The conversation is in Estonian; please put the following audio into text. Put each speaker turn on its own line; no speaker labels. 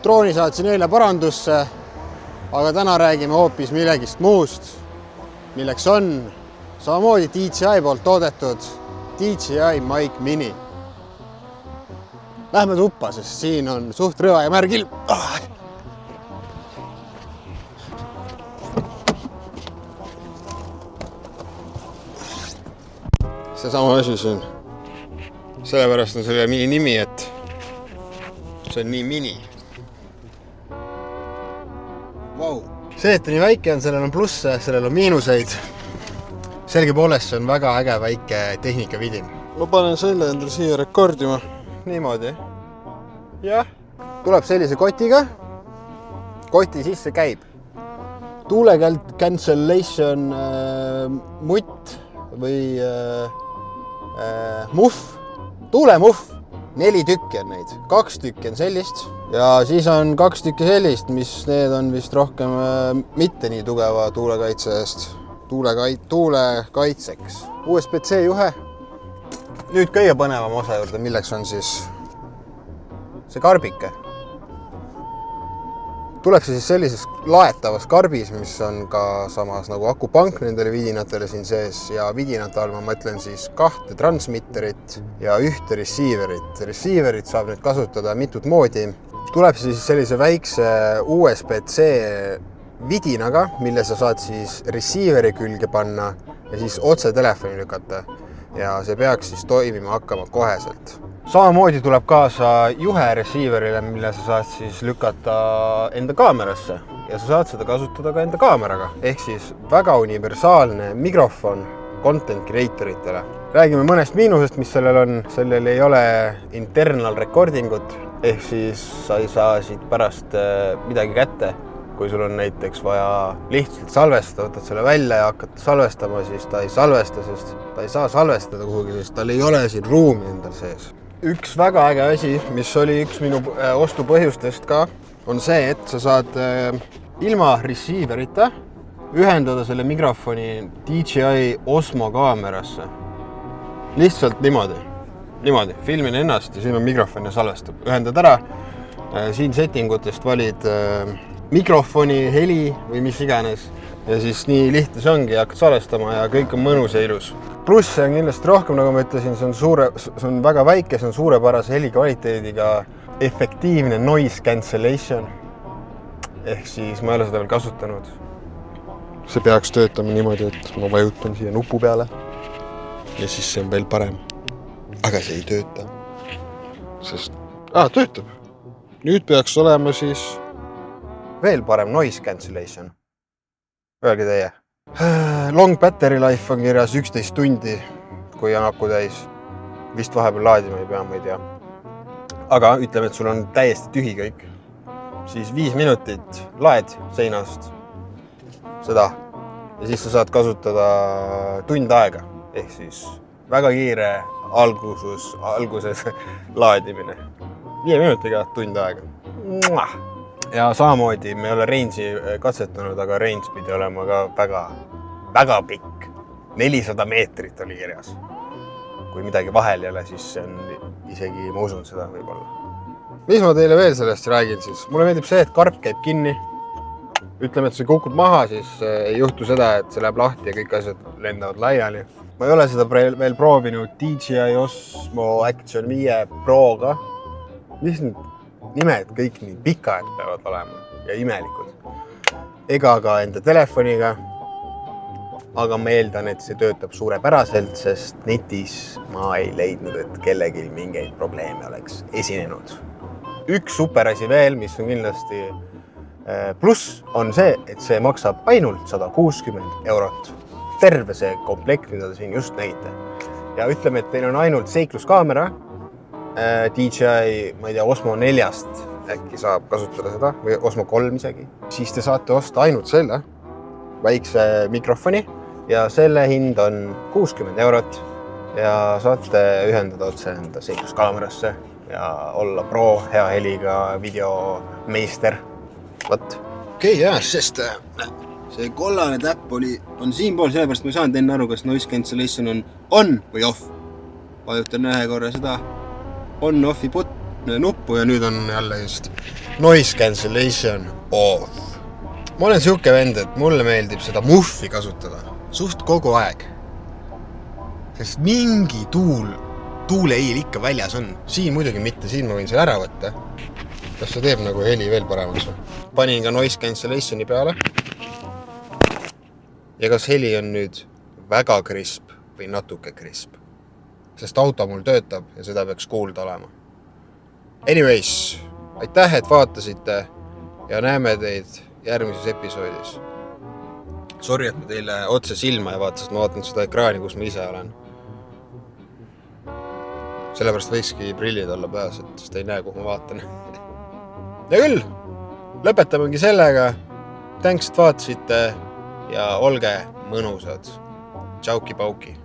Drooni saatsin eile parandusse, aga täna räägime hoopis millegist muust, milleks on samamoodi DJI poolt toodetud DJI Mic Mini. Lähme tuppa, sest siin on suht rõva ja märg ilm. See sama asi siin. Sellepärast on selle nimi, et see on nii mini. Vau. See, et nii väike on, sellel on plusse, sellel on miinuseid. Selgipoolest see on väga äge väike tehnikavidin. Ma panen selle endale siia rekordima. Niimoodi. Jah. Tuleb sellise kotiga. Koti sisse käib. Tuule cancellation mutt või muff. Tuulemuff. 4 tükki on neid. 2 tükki on sellist. Ja siis on 2 tükki sellist, mis need on vist rohkem mitte nii tugeva tuulekaitse eest. Tuule kaitseks. USB-C juhe. Nüüd kõige põnevam osa juurde, milleks on siis see karbike. Tuleb see siis sellises laetavas karbis, mis on ka samas nagu akupank nendele vidinatele siin sees ja vidinate all ma mõtlen siis 2 transmitterit ja 1 receiverit. Receiverit saab nüüd kasutada mitut moodi. Tuleb siis sellise väikse USB-C vidinaga, mille sa saad siis receiveri külge panna ja siis otse telefoni lükata. Ja see peaks siis toimima hakkama koheselt. Samamoodi tuleb kaasa juhe receiverile, mille sa saad siis lükata enda kaamerasse ja sa saad seda kasutada ka enda kaameraga. Ehk siis väga universaalne mikrofon content creatoritele. Räägime mõnest miinusest, mis sellel on. Sellel ei ole internal recordingut, ehk siis sa ei saa siit pärast midagi kätte. Kui sul on näiteks vaja lihtsalt salvestada, võtad selle välja ja hakkad salvestama, siis ta ei salvesta, sest ta ei saa salvestada kuhugi, sest tal ei ole siin ruumi endal sees. Üks väga äge asi, mis oli üks minu ostupõhjustest ka, on see, et sa saad ilma receiverita ühendada selle mikrofoni DJI Osmo kaamerasse. Lihtsalt niimoodi. Filmin ennast ja siin on mikrofon ja salvestab. Ühendad ära, siin settingutest valid mikrofoni, heli või mis iganes. Ja siis nii lihtne see ongi, hakkad salvestama ja kõik on mõnus ja ilus. Pluss see on kindlasti rohkem, nagu ma ütlesin, see on väga väike, see on suurepärase helikvaliteediga efektiivne noise cancellation. Ehk siis ma ei ole seda veel kasutanud. See peaks töötama niimoodi, et ma vajutan siia nupu peale ja siis see on veel parem. Aga see ei tööta. Sest, töötab. Nüüd peaks olema siis veel parem noise cancellation. Öelge teie. Long battery life on kirjas 11 tundi, kui on aku täis. Vist vahepeal laadima ei pea, ma ei tea. Aga ütleme, et sul on täiesti tühi kõik. Siis 5 minutit laed seinast seda. Ja siis sa saad kasutada tund aega. Ehk siis väga kiire alguses laadimine. 5 minutiga tund aega. Ja samamoodi me ei ole range'i katsetanud, aga range pidi olema ka väga pikk. 400 meetrit oli kirjas. Kui midagi vahel ei ole, siis see on isegi, ma usun seda võib-olla. Mis ma teile veel sellest räägin siis? Mulle meeldib see, et karp käib kinni. Ütleme, et see kukub maha, siis ei juhtu seda, et see läheb lahti ja kõik asjad lendavad laiali. Ma ei ole seda veel proovinud DJI Osmo Action 5 Proga. Mis nüüd nimed kõik nii pikad peavad olema ja imelikud. Ega ka enda telefoniga, aga ma eeldan, et see töötab suurepäraselt, sest netis ma ei leidnud, et kellelgi mingeid probleeme oleks esinenud. Üks super asi veel, mis on kindlasti pluss, on see, et see maksab ainult 160 €. Terve see komplekt, mida te siin just näite. Ja ütleme, et teil on ainult seikluskaamera, DJI, ma ei tea, Osmo 4-st äkki saab kasutada seda, või Osmo 3 isegi. Siis te saate osta ainult selle väikse mikrofoni ja selle hind on 60 € ja saate ühendada otse enda seikluskaamerasse ja olla pro, hea heliga videomeister. Võt. Okei, jah, sest see kollane täpp on siinpool, sellepärast ma ei saanud enne aru, kas noise cancellation on on või off. Vajutan ühe korra seda on-offi nuppu ja nüüd on jälle just noise cancellation off. Ma olen siuke vend, et mulle meeldib seda muffi kasutada suht kogu aeg. Sest mingi tuuleiil ikka väljas on. Siin muidugi mitte, siin ma võin see ära võtta. Kas see teeb nagu heli veel paremaks või? Panin ka noise cancellationi peale. Ja kas heli on nüüd väga krisp või natuke krisp? Sest auto mul töötab ja seda peaks kuulda olema. Anyways, aitäh, et vaatasite ja näeme teid järgmises episoodis. Sorry, et ma teile otse silma ei vaata, sest ma vaatan seda ekraani, kus ma ise olen. Sellepärast võikski prillid olla peas, sest ei näe, kuhu ma vaatan. Ja küll, lõpetamegi sellega. Thanks, et vaatasite ja olge mõnusad. Tšauki-pauki.